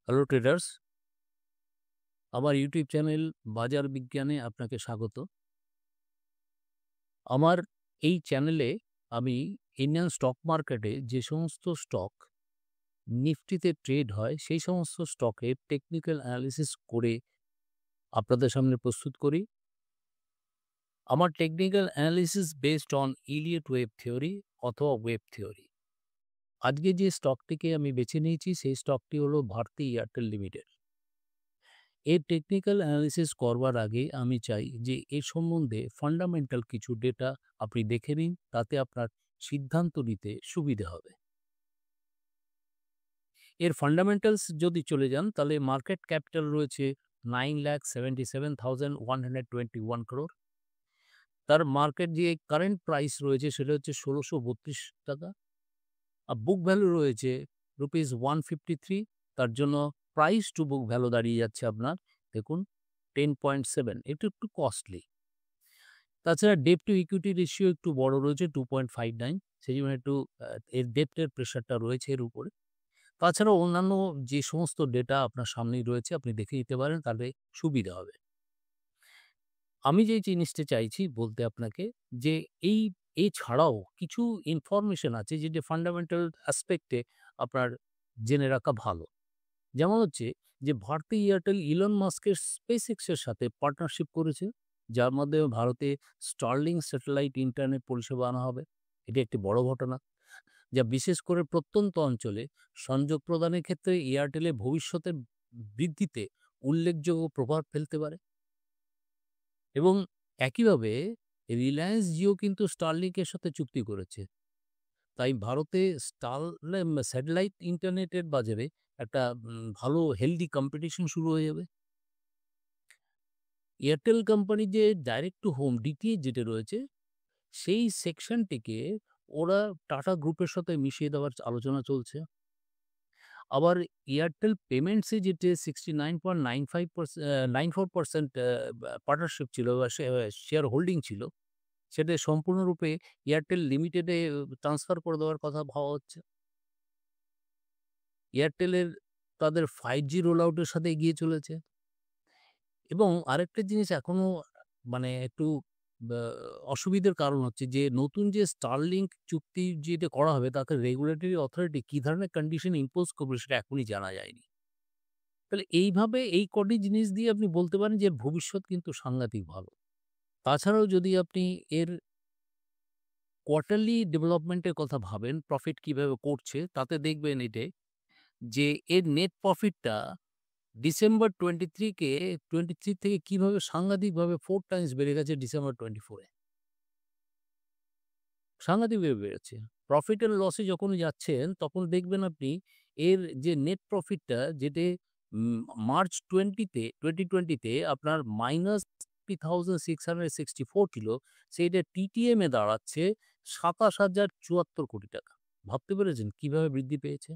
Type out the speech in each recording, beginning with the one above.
Hello traders, আমার YouTube channel বাজার বিজ্ঞানে আপনাকে স্বাগত। আমার এই চ্যানেলে আমি ইন্ডিয়ান স্টক মার্কেটে যে সমস্ত স্টক নিফটিতে ট্রেড হয়, সেই সমস্ত স্টকের টেকনিক্যাল অ্যানালিসিস করে আপনাদের সামনে প্রস্তুত করি। আমার technical analysis based on Elliott wave theory অথবা ওয়েভ থিওরি। আজকে যে স্টকটিকে আমি বেছে নিয়েছি, সেই স্টকটি হলো ভারতী এয়ারটেল লিমিটেড। এর টেকনিক্যাল অ্যানালিসিস করবার আগে আমি চাই যে এর সম্বন্ধে ফান্ডামেন্টাল কিছু ডেটা আপনি দেখে নিন, তাতে আপনার সিদ্ধান্ত নিতে সুবিধে হবে। এর ফান্ডামেন্টালস যদি চলে যান, তাহলে মার্কেট ক্যাপিটাল রয়েছে 9,77,121 crore। তার মার্কেট যে কারেন্ট প্রাইস রয়েছে সেটা হচ্ছে ১৬৩২ টাকা। আর বুক ভ্যালু রয়েছে রুপিস 153। তার জন্য প্রাইস টু বুক ভ্যালু দাঁড়িয়ে যাচ্ছে আপনার, দেখুন, 10.7। একটু একটু কস্টলি। তাছাড়া ডেট টু ইকুইটি রেশিও একটু বড় রয়েছে, 2.59। সেই জন্য একটু এর ডেপ্টের প্রেশারটা রয়েছে এর উপরে। তাছাড়াও অন্যান্য যে সমস্ত ডেটা আপনার সামনেই রয়েছে, আপনি দেখে নিতে পারেন, তাহলে সুবিধা হবে। আমি যেই জিনিসটা চাইছি বলতে আপনাকে, যে এই এছাড়াও কিছু ইনফরমেশন আছে যেটা ফান্ডামেন্টাল অ্যাসপেক্টে আপনার জেনে রাখা ভালো। যেমন হচ্ছে যে ভারতী এয়ারটেল ইলন মাস্কের SpaceX এর সাথে পার্টনারশিপ করেছে, যার মাধ্যমে ভারতে স্টারলিংক স্যাটেলাইট ইন্টারনেট পরিষেবা আনা হবে। এটি একটি বড় ঘটনা, যা বিশেষ করে প্রত্যন্ত অঞ্চলে সংযোগ প্রদানের ক্ষেত্রে এয়ারটেলের ভবিষ্যতের বৃদ্ধিতে উল্লেখযোগ্য প্রভাব ফেলতে পারে। এবং একইভাবে রিলায়েন্স জিও কিন্তু স্টারলিংকের সাথে চুক্তি করেছে। তাই ভারতে স্যাটেলাইট ইন্টারনেটের বাজারে একটা ভালো হেলদি কম্পিটিশন শুরু হয়ে যাবে। এয়ারটেল কোম্পানি যে ডাইরেক্ট টু হোম ডিটিএইচ যেটা রয়েছে, সেই সেকশনটিকে ওরা টাটা গ্রুপের সাথে মিশিয়ে দেওয়ার আলোচনা চলছে। আবার এয়ারটেল পেমেন্টসে যেটা 69.94% পার্টনারশিপ ছিল বা শেয়ার হোল্ডিং ছিল, সেটা সম্পূর্ণরূপে এয়ারটেল লিমিটেডে ট্রান্সফার করে দেওয়ার কথা ভাবা হচ্ছে। এয়ারটেলের তাদের 5G রোল আউটের সাথে এগিয়ে চলেছে। এবং আরেকটা জিনিস এখনো মানে একটু বা অসুবিধার কারণ হচ্ছে যে নতুন যে Starlink চুক্তি যেটা করা হবে, তাতে রেগুলেটরি অথরিটি কি ধরনের কন্ডিশন ইম্পোজ করবে সেটা এখনই জানা যায়নি। তাহলে এইভাবে এই কটি জিনিস দিয়ে আপনি বলতে পারেন যে এর ভবিষ্যৎ কিন্তু সাংঘাতিক ভালো। তাছাড়াও যদি আপনি এর কোয়ার্টারলি ডেভেলপমেন্টের কথা ভাবেন, প্রফিট কিভাবে করছে, তাতে দেখবেন যে এর নেট প্রফিটটা ডিসেম্বর 23 থেকে কিভাবে সাংঘাতিকভাবে 4 টাইমস বেড়ে গেছে ডিসেম্বর 24 এ। সাংঘাতিকভাবে বেড়েছে। প্রফিট অ্যান্ড লসে যখন যাচ্ছেন, তখন দেখবেন আপনি এর যে নেট প্রফিটটা যেটা উম মার্চ 2020 তে আপনার -30,664 ছিল, সেইটা TTM এ দাঁড়াচ্ছে 27,074 কোটি টাকা। ভাবতে পেরেছেন কিভাবে বৃদ্ধি পেয়েছে?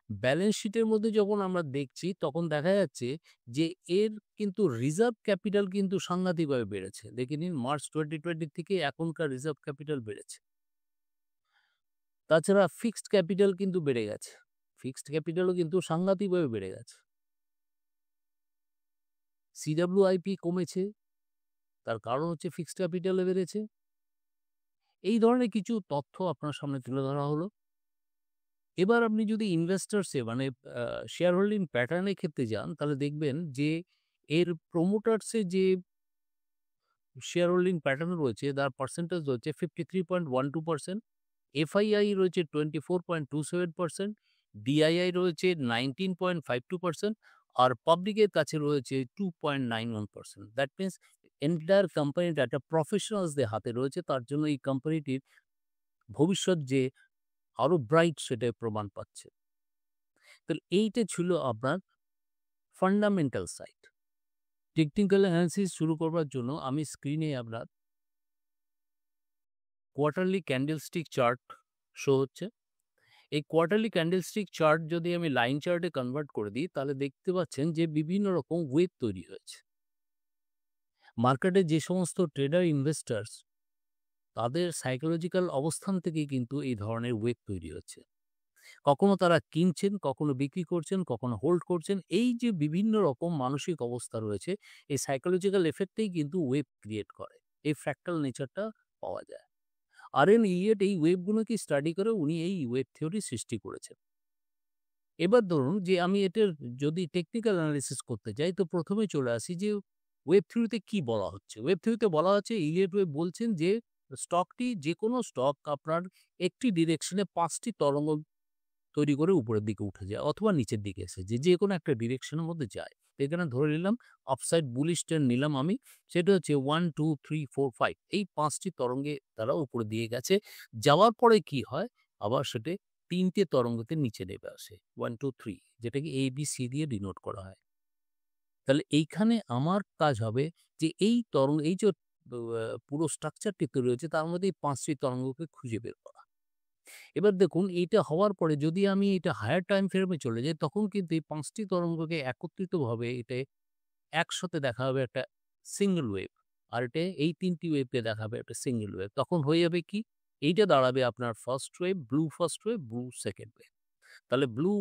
ব্যালেন্স শিটের মধ্যে যখন আমরা দেখছি, তখন দেখা যাচ্ছে যে এর কিন্তু রিজার্ভ ক্যাপিটাল কিন্তু সাংঘাতিকভাবে বেড়েছে। দেখে নিন, মার্চ 2020 থেকে এখনকার রিজার্ভ ক্যাপিটাল বেড়েছে। তাছাড়া ফিক্সড ক্যাপিটাল কিন্তু বেড়ে গেছে। ফিক্সড ক্যাপিটালও কিন্তু সাংঘাতিকভাবে বেড়ে গেছে। CWIP কমেছে, তার কারণ হচ্ছে ফিক্সড ক্যাপিটালও বেড়েছে। এই ধরনের কিছু তথ্য আপনার সামনে তুলে ধরা হলো। এবার আপনি যদি ইনভেস্টার্স এ মানে শেয়ার হোল্ডিং প্যাটার্ন এর ক্ষেত্রে যান, তাহলে দেখবেন যে এর প্রমোটার্স এর যে শেয়ার হোল্ডিং প্যাটার্ন রয়েছে, তার পার্সেন্টেজ রয়েছে 53.12%, এফআইআই রয়েছে 24.27%, ডিআইআই রয়েছে 19.52%, আর পাবলিকের কাছে রয়েছে 2.91%। দ্যাট মিনস এন্টায়ার কোম্পানিটা একটা প্রফেশনালসদের হাতে রয়েছে। তার জন্য এই কোম্পানিটির ভবিষ্যৎ যে আরো ব্রাইট সেটা প্রমাণ পাচ্ছে। তাহলে এইটা ছিল আপনার ফান্ডামেন্টাল সাইড। টেকনিক্যাল অ্যানালিসিস শুরু করবার জন্য আমি স্ক্রিনে আপনার কোয়ার্টারলি ক্যান্ডেলস্টিক চার্ট শো হচ্ছে। এই কোয়ার্টারলি ক্যান্ডেলস্টিক চার্ট যদি আমি লাইন চার্টে কনভার্ট করে দিই, তাহলে দেখতে পাচ্ছেন যে বিভিন্ন রকম ওয়েভ তৈরি হয়েছে। মার্কেটে যে সমস্ত ট্রেডার ইনভেস্টার্স, তাদের সাইকোলজিক্যাল অবস্থান থেকেই কিন্তু এই ধরনের ওয়েভ তৈরি হচ্ছে। কখনো তারা কিনছেন, কখনো বিক্রি করছেন, কখনো হোল্ড করছেন। এই যে বিভিন্ন রকম মানসিক অবস্থা রয়েছে, এই সাইকোলজিক্যাল এফেক্টেই কিন্তু ওয়েভ ক্রিয়েট করে। এই ফ্র্যাকটাল নেচারটা পাওয়া যায়। আর.এন. ইলিয়ট এই ওয়েভগুলোকে স্টাডি করে উনি এই ওয়েভ থিওরি সৃষ্টি করেছেন। এবার ধরুন যে আমি এটার যদি টেকনিক্যাল অ্যানালিসিস করতে যাই, তো ১ম এ চলে আসি যে ওয়েব থিওরিতে কি বলা হচ্ছে? ওয়েব থিওরিতে বলা হচ্ছে ইলিয়ট ওয়েভ বলছেন যে স্টকটি যেকোনো স্টক আপনার একটি ডিরেকশনে ৫ টি তরঙ্গ তৈরি করে উপরের দিকে উঠে যায় অথবা নিচের দিকে এসে যেকোনো একটা ডিরেকশনের মধ্যে যায়। তো এখানে ধরে নিলাম আপসাইড বুলিশ ট্রেন্ড নিলাম আমি। সেটা হচ্ছে 1, 2, 3, 4, 5 এই ৫ টি তরঙ্গে তারা উপরের দিকে গেছে। যাওয়ার পরে কি হয়? আবার সেটা ৩ টে তরঙ্গতে নিচে নেমে আসে। 1, 2, 3 যেটাকে A, B, C দিয়ে ডিনোট করা হয়। তাহলে এইখানে আমার কাজ হবে যে এই তরঙ্গ এই যে পুরো স্ট্রাকচারটি তৈরি হয়েছে তার মধ্যে এই ৫ টি তরঙ্গকে খুঁজে বের করা। এবার দেখুন এইটা হওয়ার পরে যদি আমি এটা হায়ার টাইম ফ্রেমে চলে যাই তখন কিন্তু এই ৫ টি তরঙ্গকে একত্রিতভাবে এটা একসাথে দেখা হবে একটা সিঙ্গল ওয়েভ। আর এটা এই ৩ টি ওয়েভকে দেখাবে একটা সিঙ্গল ওয়েভ। তখন হয়ে যাবে কি? এইটা দাঁড়াবে আপনার first wave, blue first wave, blue second wave. তাহলে ব্লু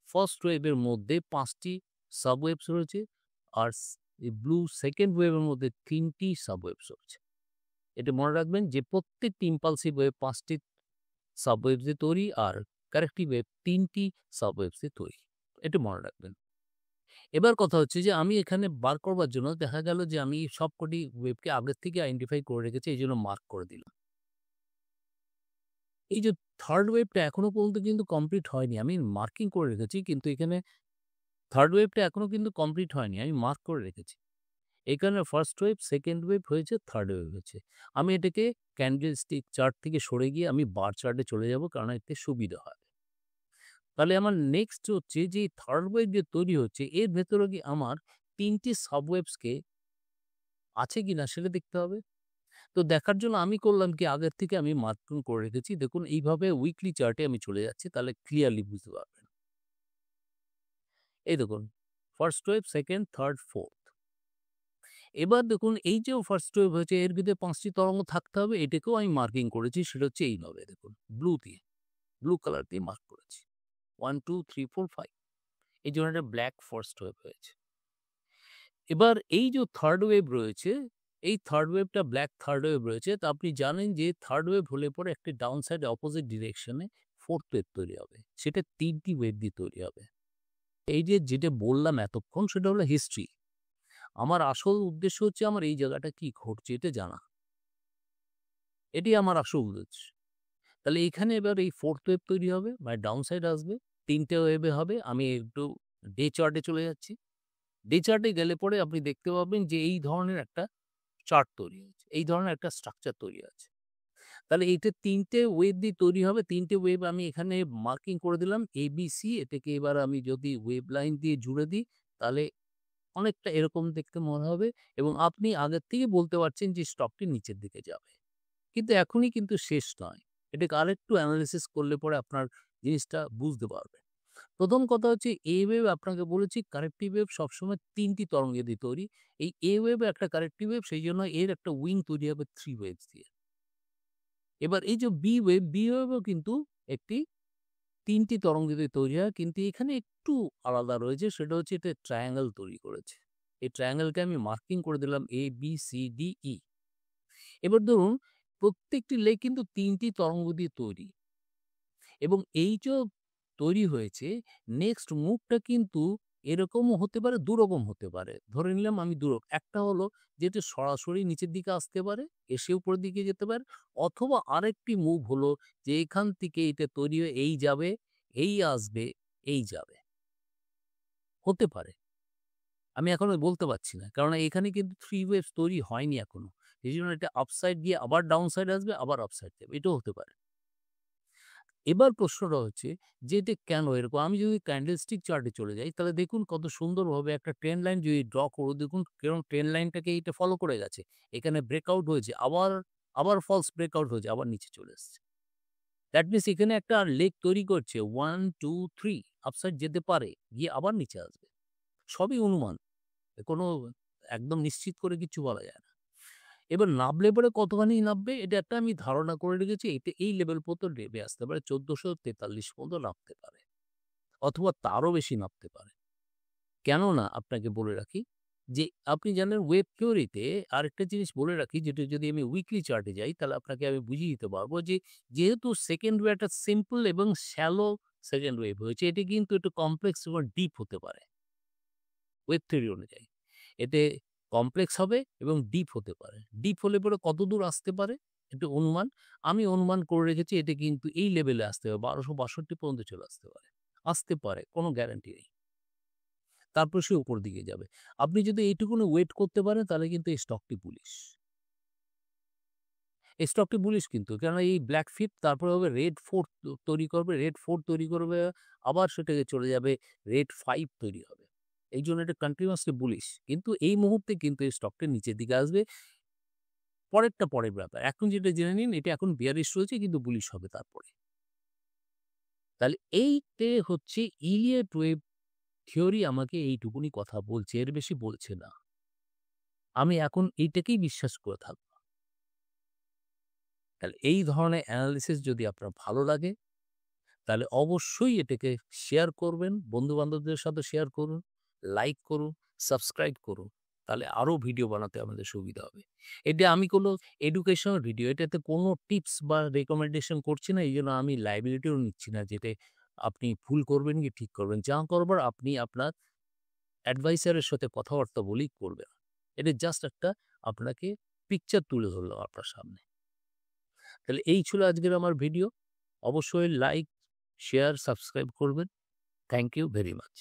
ফার্স্ট ওয়েভের মধ্যে ৫ টি সাবওয়েভস রয়েছে আর এই ব্লু সেকেন্ড ওয়েভের মধ্যে ৩ টি সাবওয়েভস রয়েছে। এটা মনে রাখবেন যে প্রত্যেকটি ইম্পালসিভ ওয়েভ ৫ টি সাবওয়েভস দিয়ে তৈরি আর কারেক্টিভ ওয়েভ ৩ টি সাবওয়েভস দিয়ে তৈরি। এটা মনে রাখবেন। এবার কথা হচ্ছে যে আমি এখানে বার করবার জন্য দেখা গেল যে আমি সবকটি ওয়েভকে আগের থেকে আইডেন্টিফাই করে রেখেছি এইজন্য মার্ক করে দিলাম। এই যে থার্ড ওয়েভটা এখনো পর্যন্ত কিন্তু কমপ্লিট হয়নি। আমি মার্কিং করে রেখেছি কিন্তু এখানে থার্ড ওয়েভটা এখনো কিন্তু কমপ্লিট হয়নি। আমি মার্ক করে রেখেছি। এখানে ফার্স্ট ওয়েভ, সেকেন্ড ওয়েভ হয়েছে, থার্ড ওয়েভ হয়েছে। আমি এটাকে ক্যান্ডেলস্টিক চার্ট থেকে সরে গিয়ে আমি বার চার্টে চলে যাব কারণ এতে সুবিধা হয়। তাহলে আমার নেক্সট হচ্ছে যে থার্ড ওয়েভ যে তৈরি হচ্ছে এর ভেতরে কি আমার ৩ টি সাবওয়েভসকে আছে কিনা সেটা দেখতে হবে। তো দেখার জন্য আমি করলাম কি আগের থেকে আমি মার্কিং করে রেখেছি। দেখুন এইভাবে উইকলি চার্টে আমি চলে যাচ্ছি তাহলে ক্লিয়ারলি বুঝতে পারবেন। এই দেখুন first wave, second, third, fourth. এবার দেখুন এই যে ফার্স্ট ওয়েভ হয়েছে এর ভিতরে ৫ টি তরঙ্গ থাকতে হবে এটাকেও আমি মার্কিং করেছি সেটা হচ্ছে এইভাবে দেখুন ব্লু দিয়ে, ব্লু কালার দিয়ে মার্ক করেছি। 1, 2, 3, 4, 5 এই জন্য একটা ব্ল্যাক ফার্স্ট ওয়েভ হয়েছে। এবার এই যে থার্ড ওয়েভ রয়েছে, এই থার্ড ওয়েভটা ব্ল্যাক থার্ড ওয়েভ রয়েছে। তো আপনি জানেন যে থার্ড ওয়েভ হলে পরে একটি ডাউন সাইড অপোজিট ডিরেকশনে ফোর্থ ওয়েভ তৈরি হবে। সেটা ৩ টি ওয়েভ দিয়ে তৈরি হবে। এই যে যেটা বললাম এতক্ষণ সেটা হলো হিস্ট্রি। আমার আসল উদ্দেশ্য হচ্ছে আমার এই জায়গাটা কি ঘটছে এটা জানা। এটি আমার আসল উদ্দেশ্য। তাহলে এখানে এবার এই ফোর্থ ওয়েভ তৈরি হবে, মানে ডাউন সাইড আসবে। ৩ টে ওয়েভে হবে। আমি একটু ডে চার্টে চলে যাচ্ছি। ডে চার্টে গেলে পরে আপনি দেখতে পাবেন যে এই ধরনের একটা চার্ট তৈরি হয়েছে। এই ধরনের একটা স্ট্রাকচার তৈরি আছে। তাহলে এইটা ৩ টে ওয়েভ দিয়ে তৈরি হবে। ৩ টে ওয়েভ আমি এখানে মার্কিং করে দিলাম ABC এটাকে এবার আমি যদি ওয়েভ লাইন দিয়ে জুড়ে দিই তাহলে অনেকটা এরকম দেখতে মনে হবে এবং আপনি আগের থেকেই বলতে পারছেন যে স্টকটি নিচের দিকে যাবে। কিন্তু এখনই কিন্তু শেষ নয়। এটাকে আরেকটু এনালাইসিস করলে পরে আপনার জিনিসটা বুঝতে পারবেন। ১ম কথা হচ্ছে এ ওয়েভ আপনাকে বলেছি কারেক্টিভ ওয়েভ সবসময় ৩ টি তরঙ্গ দিয়ে তৈরি। এই এ ওয়েভ একটা কারেক্টিভ ওয়েভ সেইজন্য এর একটা উইং তৈরি হবে 3 ওয়েভস দিয়ে। এবার এই যে বি ওয়েভও কিন্তু একটি ৩ টি তরঙ্গ দিয়ে তৈরি হয় কিন্তু এখানে একটু আলাদা রয়েছে সেটা হচ্ছে এটা ট্রায়াঙ্গেল তৈরি করেছে। এই ট্রায়াঙ্গেলকে আমি মার্কিং করে দিলাম ABCDE। এবার ধরুন প্রত্যেকটি লেগ কিন্তু ৩ টি তরঙ্গ দিয়ে তৈরি এবং এই যে তৈরি হয়েছে নেক্সট মুভটা কিন্তু এরকমও হতে পারে, দুরকম হতে পারে। ধরে নিলাম আমি একটা হলো যেটা সরাসরি নিচের দিকে আসতে পারে, এসে উপরের দিকে যেতে পারে অথবা আরেকটি মুভ হলো যে এখান থেকে এটা তৈরি হয়ে এই যাবে, এই আসবে, এই যাবে। হতে পারে। আমি এখনো বলতে পারছি না। কারণ এখানে কিন্তু 3 ওয়েভস তৈরি হয়নি এখনো। এজন্য এটা আপসাইড গিয়ে আবার ডাউন সাইড আসবে, আবার আপসাইড যাবে। এটাও হতে পারে। এবার প্রশ্নটা হচ্ছে যে এটা কেন এরকম? আমি যদি ক্যান্ডেলস্টিক চার্টে চলে যাই তাহলে দেখুন কত সুন্দরভাবে একটা ট্রেন্ড লাইন যদি ড্র করো দেখুন কিরকম ট্রেন্ড লাইনটাকে এটা ফলো করে গেছে। এখানে ব্রেকআউট হয়েছে আবার ফলস ব্রেকআউট হয়েছে আবার নিচে চলে এসছে। দ্যাট মিনস এখানে একটা লেগ তৈরি করছে 1, 2, 3 আপসাইড যেতে পারে গিয়ে আবার নিচে আসবে। সবই অনুমান। কোনো একদম নিশ্চিত করে কিচ্ছু বলা যায় না। এবার নামলে পরে কতখানি নামবে এটা একটা আমি ধারণা করে রেখেছি। এই লেভেল পর্যন্ত নেমে আসতে পারে। ১৪৪৩ পর্যন্ত নামতে পারে অথবা তারও বেশি নামতে পারে। কেননা আপনাকে বলে রাখি যে আপনি জানেন ওয়েব থিওরিতে আরেকটা জিনিস বলে রাখি, যেটা যদি আমি উইকলি চার্টে যাই তাহলে আপনাকে আমি বুঝিয়ে দিতে পারবো যে যেহেতু সেকেন্ড ওয়েভটা সিম্পল এবং শ্যালো সেকেন্ড ওয়েভ হয়েছে, এটি কিন্তু একটু কমপ্লেক্স এবং ডিপ হতে পারে ওয়েব থিওরি অনুযায়ী। এতে কমপ্লেক্স হবে এবং ডিপ হতে পারে। ডিপ হলে পরে কতদূর আসতে পারে? একটু অনুমান। আমি অনুমান করে রেখেছি এটা কিন্তু এই লেভেলে আসতে হবে। ১২৬২ পর্যন্ত চলে আসতে পারে। আসতে পারে, কোনো গ্যারান্টি নেই। তারপর সে উপর দিকে যাবে। আপনি যদি এইটুকুনি ওয়েট করতে পারেন তাহলে কিন্তু এই স্টকটি বুলিশ। এই স্টকটি বুলিশ কিন্তু। কেননা এই ব্লাক ফিপ তারপরে হবে রেড 4 তৈরি করবে। রেড 4 তৈরি করবে, আবার সেটাকে চলে যাবে রেড 5 তৈরি হবে। এইজন্য এটা কন্টিনিউয়াসলি বুলিশ। কিন্তু এই মুহূর্তে কিন্তু এই স্টকটা নিচের দিকে আসবে। পরেরটা পরের ব্যাপার। এখন যেটা জেনে নিন এটা এখন বিয়ারিশ রয়েছে কিন্তু বুলিশ হবে তারপরে। তাহলে এইতে হচ্ছে ইলিয়ট ওয়েভ থিওরি আমাকে এইটুকুনি কথা বলছে, এর বেশি বলছে না। আমি এখন এইটাকেই বিশ্বাস করে থাকব। তাহলে এই ধরনের অ্যানালিসিস যদি আপনার ভালো লাগে তাহলে অবশ্যই এটাকে শেয়ার করবেন, বন্ধু-বান্ধবদের সাথে শেয়ার করুন, লাইক করুন, সাবস্ক্রাইব করুন। তাহলে আরো ভিডিও বানাতে আমাদের সুবিধা হবে। এটা আমি কোনো এডুকেশনাল ভিডিও, এটাতে কোনো টিপস বা রিকমেন্ডেশন করছি না। এইজন্য আমি লায়াবিলিটিও নিচ্ছি না যে এতে আপনি ভুল করবেন কি ঠিক করবেন। যা করবার আপনি আপনার অ্যাডভাইসারের সাথে কথাবার্তা বলেই করবেন। এটা জাস্ট একটা আপনাকে পিকচার তুলে ধরলাম আপনার সামনে। তাহলে এই ছিল আজকের আমার ভিডিও। অবশ্যই লাইক, শেয়ার, সাবস্ক্রাইব করবেন। Thank you very much.